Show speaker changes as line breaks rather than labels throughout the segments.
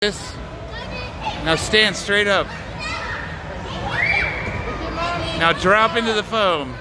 This. Now stand straight up. Now drop into the foam.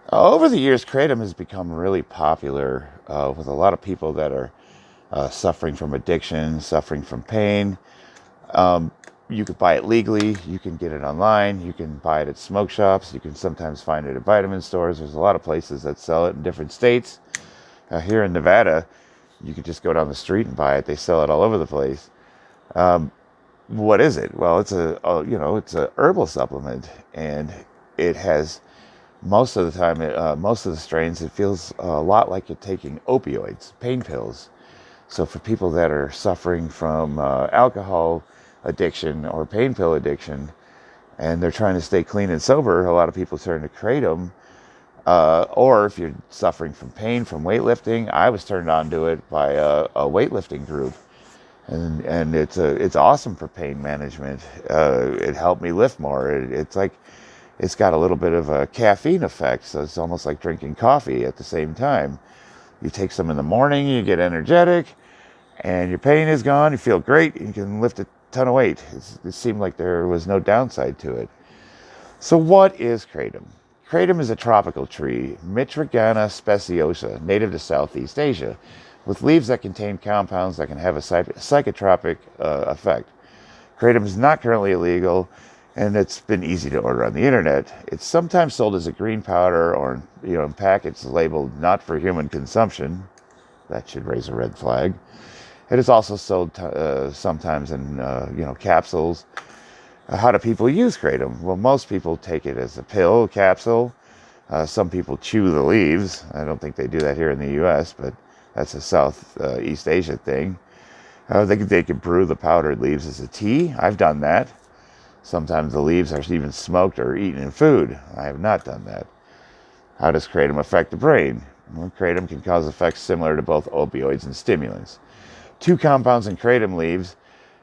Over the years, Kratom has become really popular with a lot of people that are suffering from addiction, suffering from pain. You could buy it legally. You can get it online. You can buy it at smoke shops. You can sometimes find it at vitamin stores. There's a lot of places that sell it in different states. Here in Nevada, you could just go down the street and buy it. They sell it all over the place. What is it? Well, it's it's a herbal supplement, and it has most of the time, most of the strains, it feels a lot like you're taking opioids, pain pills. So for people that are suffering from alcohol addiction or pain pill addiction, and they're trying to stay clean and sober, a lot of people turn to Kratom. Or if you're suffering from pain from weightlifting, I was turned on to it by a weightlifting group. And it's awesome for pain management. It helped me lift more. It's got a little bit of a caffeine effect, so it's almost like drinking coffee at the same time. You take some in the morning, you get energetic, and your pain is gone. You feel great. You can lift a ton of weight. It seemed like there was no downside to it. So what is Kratom? Kratom is a tropical tree, Mitragana speciosa, native to Southeast Asia, with leaves that contain compounds that can have a psychotropic effect. Kratom is not currently illegal, and it's been easy to order on the internet. It's sometimes sold as a green powder or in packets labeled not for human consumption. That should raise a red flag. It is also sold sometimes in capsules. How do people use Kratom? Well, most people take it as a pill, capsule. Some people chew the leaves. I don't think they do that here in the U.S., but that's a Southeast Asia thing. They can brew the powdered leaves as a tea. I've done that. Sometimes the leaves are even smoked or eaten in food. I have not done that. How does Kratom affect the brain? Well, Kratom can cause effects similar to both opioids and stimulants. Two compounds in Kratom leaves,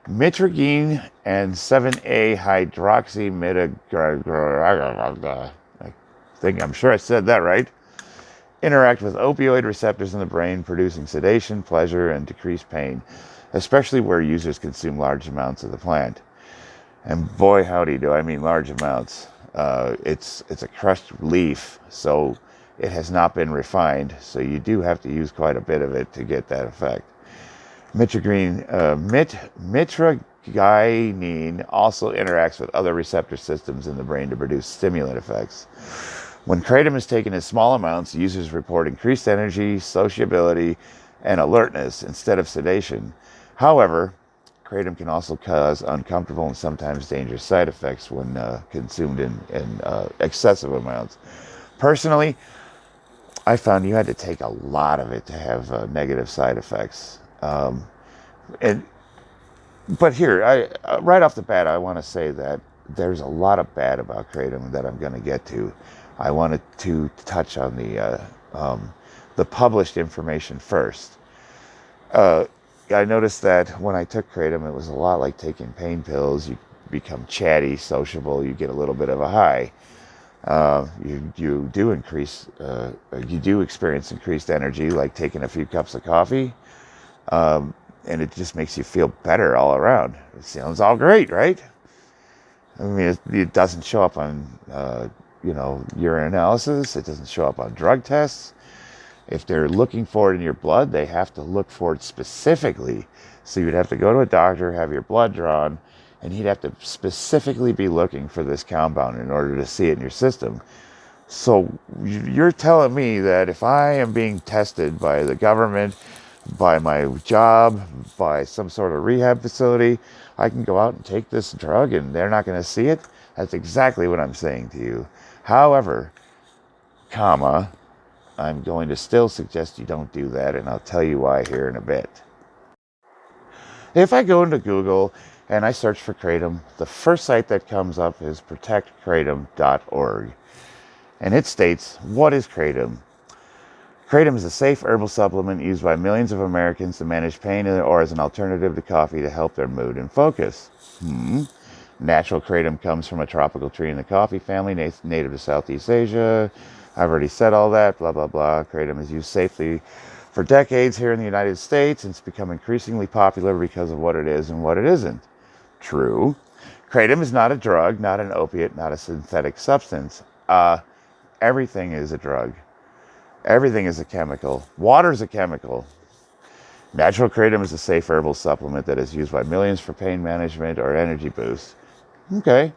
mitragine and 7-A I'm sure I said that right, interact with opioid receptors in the brain, producing sedation, pleasure, and decreased pain, especially where users consume large amounts of the plant. And boy, howdy do I mean large amounts. It's a crushed leaf, so it has not been refined, so you do have to use quite a bit of it to get that effect. Mitragynine also interacts with other receptor systems in the brain to produce stimulant effects. When Kratom is taken in small amounts, users report increased energy, sociability, and alertness instead of sedation. However, Kratom can also cause uncomfortable and sometimes dangerous side effects when consumed in excessive amounts. Personally, I found you had to take a lot of it to have negative side effects. But here, right off the bat, I want to say that there's a lot of bad about Kratom that I'm going to get to. I wanted to touch on the published information first. I noticed that when I took Kratom, it was a lot like taking pain pills. You become chatty, sociable. You get a little bit of a high. You do experience increased energy, like taking a few cups of coffee. And it just makes you feel better all around. It sounds all great, right? I mean, it doesn't show up on, urine analysis. It doesn't show up on drug tests. If they're looking for it in your blood, they have to look for it specifically. So you'd have to go to a doctor, have your blood drawn, and he'd have to specifically be looking for this compound in order to see it in your system. So you're telling me that if I am being tested by the government, by my job, by some sort of rehab facility, I can go out and take this drug and they're not going to see it? That's exactly what I'm saying to you. However, I'm going to still suggest you don't do that, and I'll tell you why here in a bit. If I go into Google and I search for Kratom, the first site that comes up is protectkratom.org. And it states, what is Kratom? Kratom is a safe herbal supplement used by millions of Americans to manage pain or as an alternative to coffee to help their mood and focus. Natural kratom comes from a tropical tree in the coffee family, native to Southeast Asia. I've already said all that, blah, blah, blah. Kratom is used safely for decades here in the United States, and it's become increasingly popular because of what it is and what it isn't. True. Kratom is not a drug, not an opiate, not a synthetic substance. Everything is a drug. Everything is a chemical. Water is a chemical. Natural kratom is a safe herbal supplement that is used by millions for pain management or energy boost. Okay.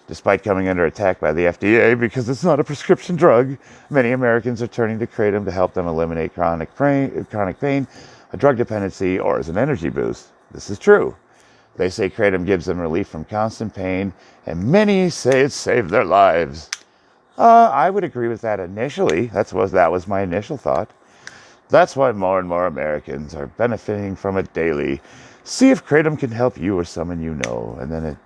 Despite coming under attack by the FDA because it's not a prescription drug, many Americans are turning to kratom to help them eliminate chronic pain, a drug dependency, or as an energy boost. This is true. They say kratom gives them relief from constant pain, and many say it saved their lives. I would agree with that initially. That was my initial thought. That's why more and more Americans are benefiting from it daily. See if kratom can help you or someone you know. And then it,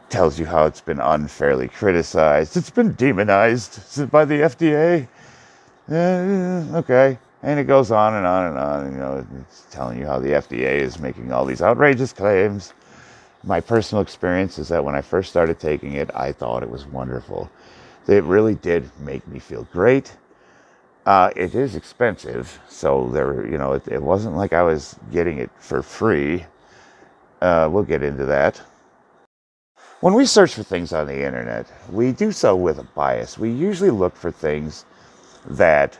tells you how it's been unfairly criticized. It's been demonized by the FDA. Okay. And it goes on and on and on. It's telling you how the FDA is making all these outrageous claims. My personal experience is that when I first started taking it, I thought it was wonderful. It really did make me feel great. It is expensive, so it wasn't like I was getting it for free. We'll get into that. When we search for things on the internet, we do so with a bias. We usually look for things that,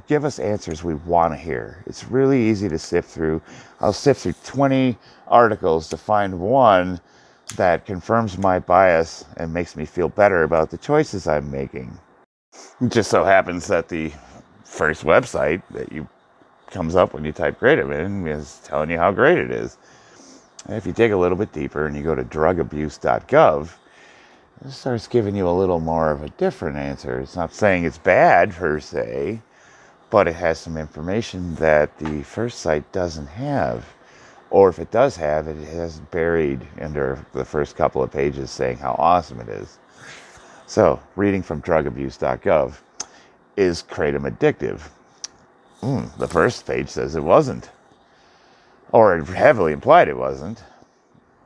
give us answers we want to hear. It's really easy to sift through. I'll sift through 20 articles to find one that confirms my bias and makes me feel better about the choices I'm making. It just so happens that the first website that comes up when you type Kratom in is telling you how great it is. And if you dig a little bit deeper and you go to drugabuse.gov, it starts giving you a little more of a different answer. It's not saying it's bad per se, but it has some information that the first site doesn't have. Or if it does have it, it has buried under the first couple of pages saying how awesome it is. So, reading from drugabuse.gov, is Kratom addictive? The first page says it wasn't. Or heavily implied it wasn't.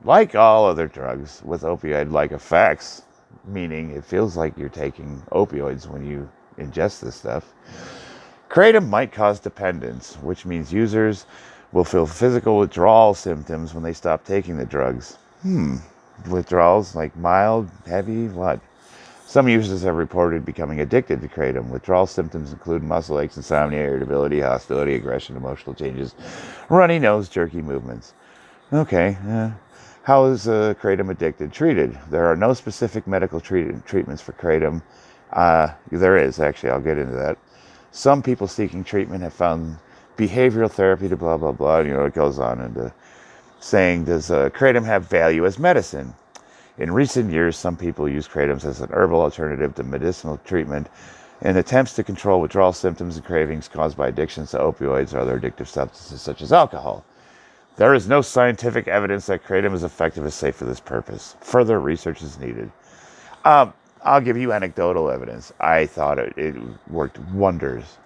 Like all other drugs with opioid-like effects, meaning it feels like you're taking opioids when you ingest this stuff, Kratom might cause dependence, which means users will feel physical withdrawal symptoms when they stop taking the drugs. Withdrawals, like mild, heavy, what? Some users have reported becoming addicted to Kratom. Withdrawal symptoms include muscle aches, insomnia, irritability, hostility, aggression, emotional changes, runny nose, jerky movements. Okay, how is Kratom addicted treated? There are no specific medical treatments for Kratom. There is, actually, I'll get into that. Some people seeking treatment have found behavioral therapy to blah, blah, blah. It goes on into saying, does Kratom have value as medicine? In recent years, some people use Kratom as an herbal alternative to medicinal treatment in attempts to control withdrawal symptoms and cravings caused by addictions to opioids or other addictive substances such as alcohol. There is no scientific evidence that Kratom is effective or safe for this purpose. Further research is needed. I'll give you anecdotal evidence. I thought it worked wonders.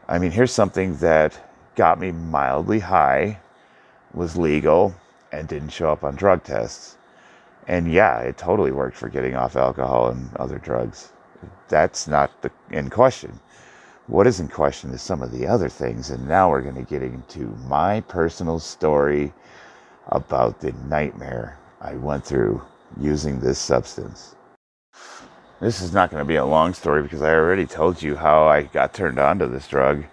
I mean, here's something that got me mildly high, was legal, and didn't show up on drug tests. And yeah, it totally worked for getting off alcohol and other drugs. That's not in question. What is in question is some of the other things. And now we're going to get into my personal story about the nightmare I went through using this substance. This is not going to be a long story because I already told you how I got turned on to this drug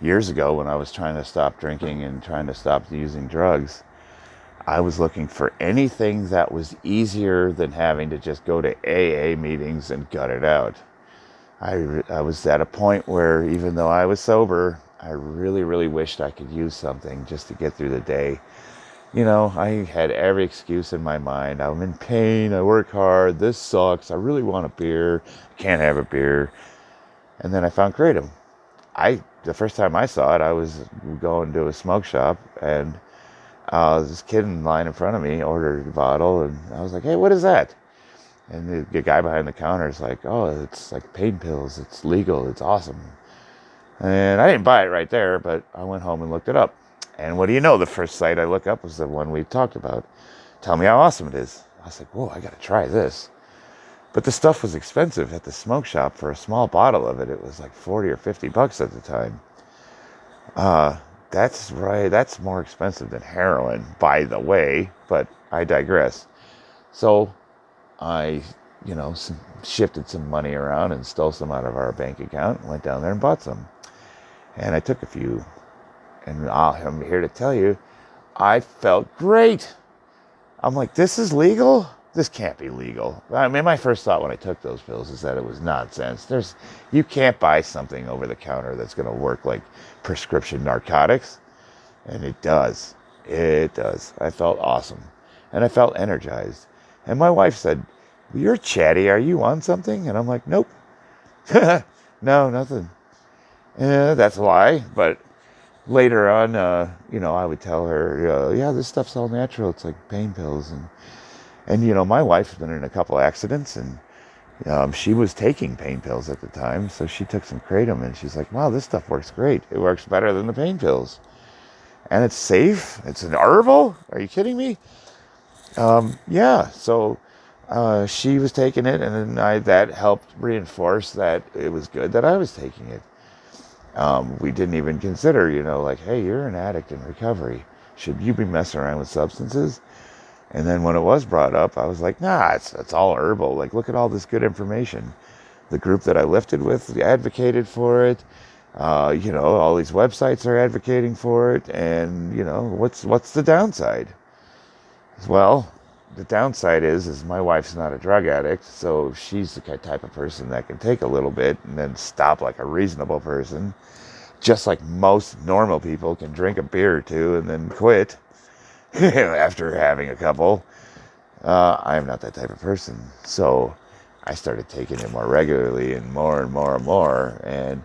years ago when I was trying to stop drinking and trying to stop using drugs. I was looking for anything that was easier than having to just go to AA meetings and gut it out. I was at a point where even though I was sober, I really, really wished I could use something just to get through the day. I had every excuse in my mind. I'm in pain. I work hard. This sucks. I really want a beer. I can't have a beer. And then I found Kratom. The first time I saw it, I was going to a smoke shop, and this kid in line in front of me ordered a bottle, and I was like, hey, what is that? And the guy behind the counter is like, oh, it's like pain pills. It's legal. It's awesome. And I didn't buy it right there, but I went home and looked it up. And what do you know? The first site I look up was the one we talked about. Tell me how awesome it is. I was like, whoa, I got to try this. But the stuff was expensive at the smoke shop. For a small bottle of it, it was like 40 or 50 bucks at the time. That's right. That's more expensive than heroin, by the way, but I digress. So I, shifted some money around and stole some out of our bank account and went down there and bought some. And I took a few. And I'm here to tell you, I felt great. I'm like, this is legal? This can't be legal. I mean, my first thought when I took those pills is that it was nonsense. You can't buy something over the counter that's going to work like prescription narcotics. And it does. It does. I felt awesome. And I felt energized. And my wife said, you're chatty. Are you on something? And I'm like, nope. No, nothing. That's a lie. But later on, I would tell her, yeah, this stuff's all natural. It's like pain pills. And my wife's been in a couple accidents, and she was taking pain pills at the time. So she took some Kratom, and she's like, wow, this stuff works great. It works better than the pain pills. And it's safe. It's an herbal. Are you kidding me? Yeah. So she was taking it, and then that helped reinforce that it was good that I was taking it. We didn't even consider, like, hey, you're an addict in recovery. Should you be messing around with substances? And then when it was brought up, I was like, nah, it's all herbal. Like, look at all this good information. The group that I lifted with advocated for it. All these websites are advocating for it. And, what's the downside? Well, the downside is my wife's not a drug addict. So she's the type of person that can take a little bit and then stop like a reasonable person. Just like most normal people can drink a beer or two and then quit. After having a couple. I'm not that type of person. So I started taking it more regularly and more and more and more. And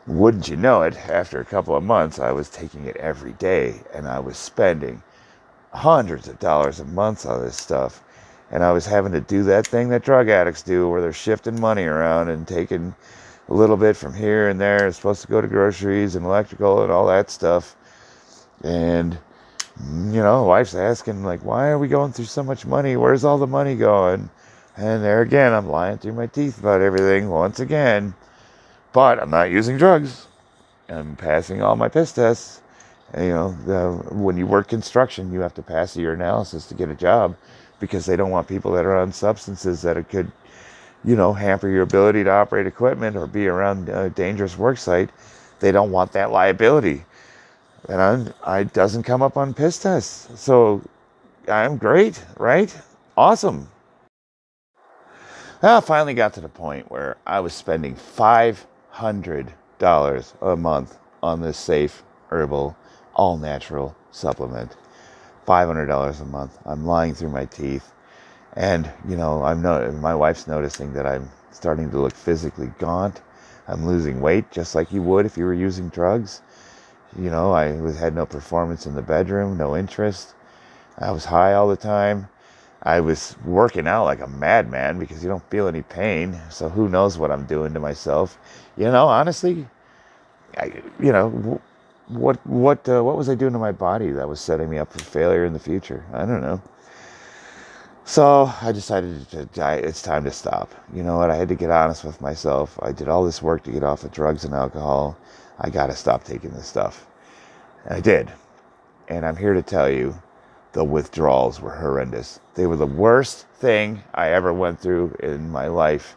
wouldn't you know it, after a couple of months, I was taking it every day. And I was spending hundreds of dollars a month on this stuff. And I was having to do that thing that drug addicts do, where they're shifting money around and taking a little bit from here and there. It's supposed to go to groceries and electrical and all that stuff. And wife's asking, like, why are we going through so much money? Where's all the money going? And there again, I'm lying through my teeth about everything once again. But I'm not using drugs. I'm passing all my piss tests. And, when you work construction, you have to pass your analysis to get a job, because they don't want people that are on substances that it could, hamper your ability to operate equipment or be around a dangerous work site. They don't want that liability. And I doesn't come up on piss tests. So I'm great, right? Awesome. I finally got to the point where I was spending $500 a month on this safe, herbal, all-natural supplement. $500 a month. I'm lying through my teeth. And, my wife's noticing that I'm starting to look physically gaunt. I'm losing weight just like you would if you were using drugs. I had no performance in the bedroom, no interest. I was high all the time. I was working out like a madman because you don't feel any pain. So who knows what I'm doing to myself? Honestly, what was I doing to my body that was setting me up for failure in the future? I don't know. So I decided it's time to stop. You know what? I had to get honest with myself. I did all this work to get off of drugs and alcohol. I got to stop taking this stuff. And I did. And I'm here to tell you, the withdrawals were horrendous. They were the worst thing I ever went through in my life.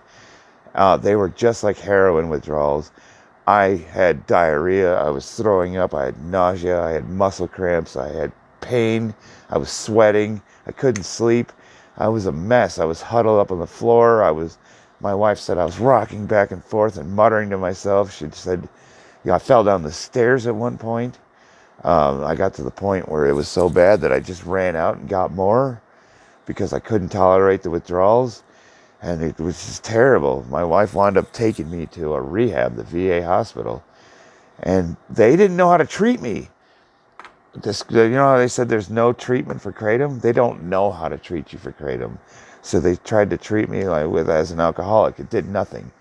They were just like heroin withdrawals. I had diarrhea. I was throwing up. I had nausea. I had muscle cramps. I had pain. I was sweating. I couldn't sleep. I was a mess. I was huddled up on the floor. My wife said I was rocking back and forth and muttering to myself. She said, I fell down the stairs at one point. I got to the point where it was so bad that I just ran out and got more because I couldn't tolerate the withdrawals. And it was just terrible. My wife wound up taking me to a rehab, the VA hospital, and they didn't know how to treat me. You know how they said there's no treatment for Kratom? They don't know how to treat you for Kratom. So they tried to treat me as an alcoholic. It did nothing.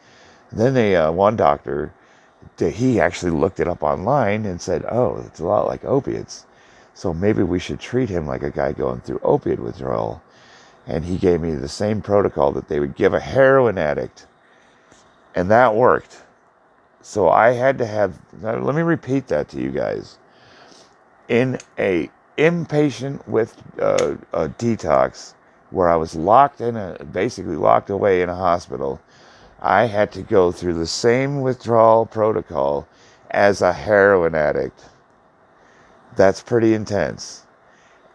And then one doctor, he actually looked it up online and said, oh, it's a lot like opiates. So maybe we should treat him like a guy going through opiate withdrawal. And he gave me the same protocol that they would give a heroin addict. And that worked. So I had to have, let me repeat that to you guys. In a inpatient with a detox, where I was basically locked away in a hospital, I had to go through the same withdrawal protocol as a heroin addict. That's pretty intense.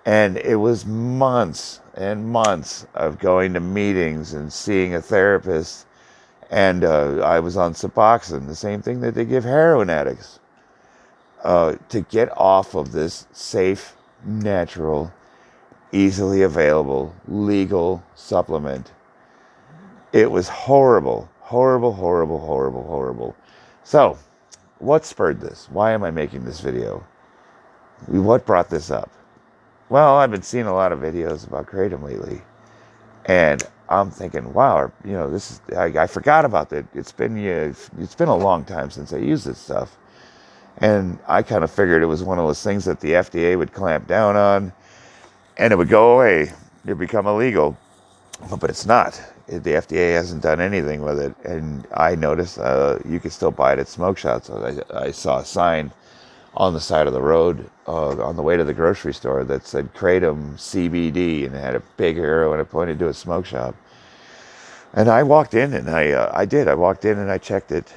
And it was months and months of going to meetings and seeing a therapist. And I was on Suboxone, the same thing that they give heroin addicts, to get off of this safe, natural, easily available, legal supplement. It was horrible, horrible, horrible, horrible, horrible. So, what spurred this? Why am I making this video? What brought this up? Well, I've been seeing a lot of videos about Kratom lately, and I'm thinking, wow, I forgot about that. It's been a long time since I used this stuff, and I kind of figured it was one of those things that the FDA would clamp down on, and it would go away. It'd become illegal, but it's not. The FDA hasn't done anything with it, and I noticed you can still buy it at smoke shops. I saw a sign on the side of the road on the way to the grocery store that said Kratom CBD, and it had a big arrow and it pointed to a smoke shop. And I walked in, and I walked in and I checked it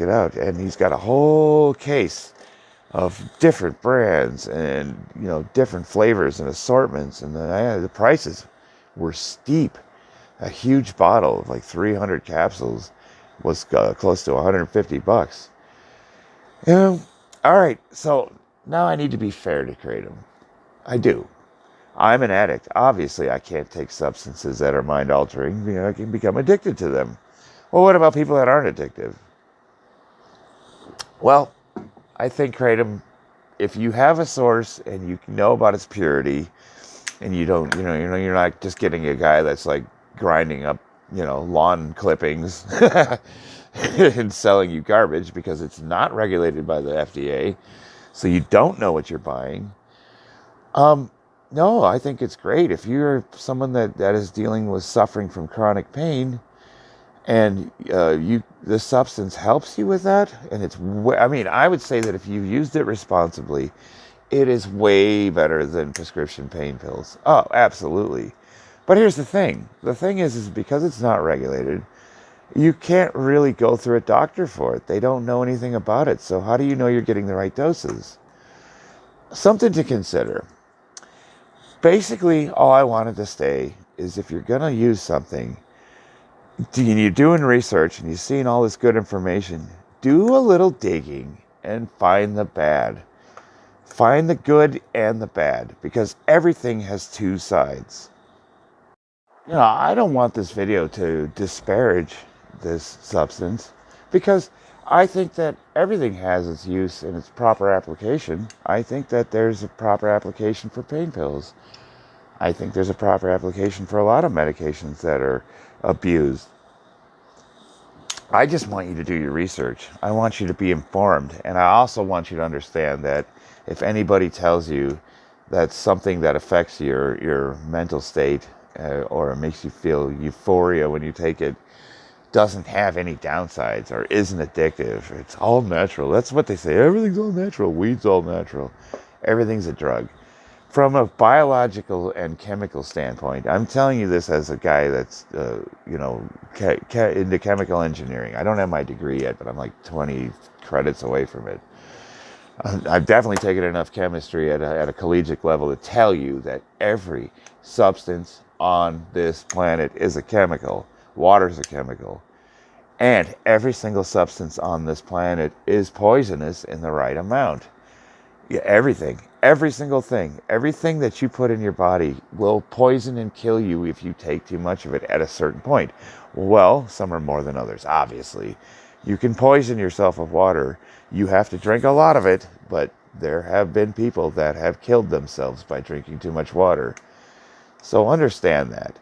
out, and he's got a whole case of different brands and different flavors and assortments, and then the prices were steep. A huge bottle of like 300 capsules was close to $150. All right, so now I need to be fair to Kratom. I do. I'm an addict. Obviously, I can't take substances that are mind-altering. I can become addicted to them. Well, what about people that aren't addictive? Well, I think Kratom, if you have a source and you know about its purity, and you don't, you're not just getting a guy that's like grinding up, lawn clippings and selling you garbage because it's not regulated by the FDA, so you don't know what you're buying. No, I think it's great. If you're someone that is dealing with suffering from chronic pain, and the substance helps you with that, and I would say that if you used it responsibly, it is way better than prescription pain pills. Oh, absolutely. But here's the thing. The thing is because it's not regulated, you can't really go through a doctor for it. They don't know anything about it. So how do you know you're getting the right doses? Something to consider. Basically, all I wanted to say is if you're going to use something, and you're doing research and you're seeing all this good information, do a little digging and find the bad. Find the good and the bad, because everything has two sides. I don't want this video to disparage this substance, because I think that everything has its use and its proper application. I think that there's a proper application for pain pills. I think there's a proper application for a lot of medications that are abused. I just want you to do your research. I want you to be informed. And I also want you to understand that if anybody tells you that something that affects your mental state or makes you feel euphoria when you take it doesn't have any downsides or isn't addictive, it's all natural. That's what they say. Everything's all natural. Weed's all natural. Everything's a drug. From a biological and chemical standpoint, I'm telling you this as a guy that's, into chemical engineering. I don't have my degree yet, but I'm like 20 credits away from it. I've definitely taken enough chemistry at a collegiate level to tell you that every substance on this planet is a chemical. Water's a chemical. And every single substance on this planet is poisonous in the right amount. Yeah, everything, every single thing, everything that you put in your body will poison and kill you if you take too much of it at a certain point. Well, some are more than others, obviously. You can poison yourself with water. You have to drink a lot of it, but there have been people that have killed themselves by drinking too much water. So understand that.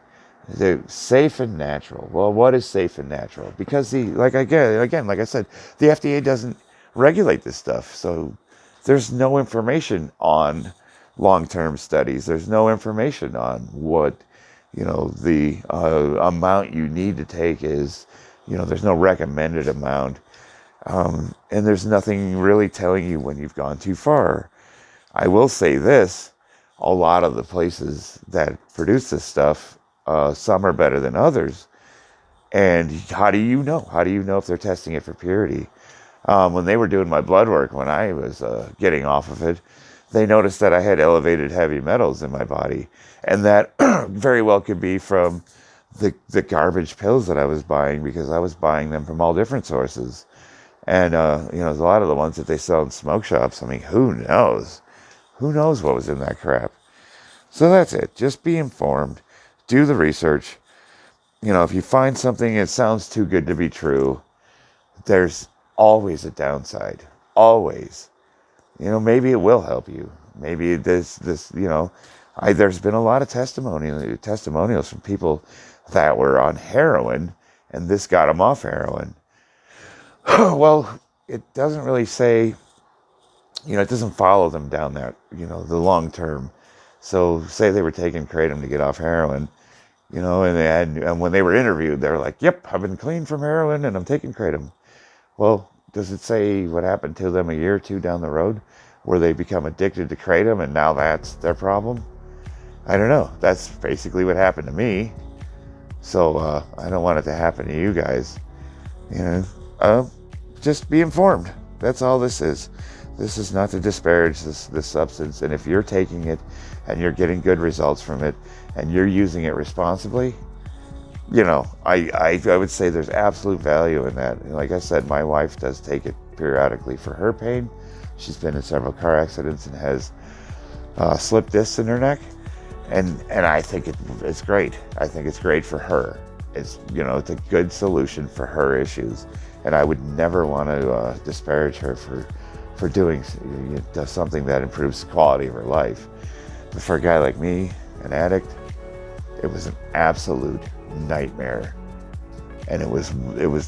They're safe and natural. Well, what is safe and natural? Because like I said, the FDA doesn't regulate this stuff. So there's no information on long-term studies. There's no information on what, the amount you need to take is. There's no recommended amount. And there's nothing really telling you when you've gone too far. I will say this, a lot of the places that produce this stuff, some are better than others. And how do you know? How do you know if they're testing it for purity? When they were doing my blood work, when I was getting off of it, they noticed that I had elevated heavy metals in my body. And that very well could be from the garbage pills that I was buying, because I was buying them from all different sources. And, there's a lot of the ones that they sell in smoke shops. I mean, who knows? Who knows what was in that crap? So that's it. Just be informed. Do the research. If you find something that sounds too good to be true, there's always a downside. Always. Maybe it will help you. Maybe there's been a lot of testimonials from people that were on heroin, and this got them off heroin. Well, it doesn't really say, it doesn't follow them down that, the long term. So say they were taking Kratom to get off heroin, and when they were interviewed, they were like, yep, I've been clean from heroin and I'm taking Kratom. Well, does it say what happened to them a year or two down the road where they become addicted to Kratom and now that's their problem? I don't know. That's basically what happened to me. So I don't want it to happen to you guys. Just be informed. That's all this is. This is not to disparage this substance. And if you're taking it and you're getting good results from it and you're using it responsibly, I would say there's absolute value in that. And like I said, my wife does take it periodically for her pain. She's been in several car accidents and has slip discs in her neck. And I think it's great. I think it's great for her. It's a good solution for her issues. And I would never want to disparage her for doing something that improves the quality of her life. But for a guy like me, an addict, it was an absolute nightmare. And it was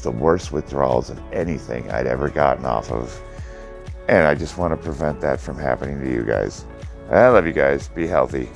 the worst withdrawals of anything I'd ever gotten off of. And I just want to prevent that from happening to you guys. I love you guys. Be healthy.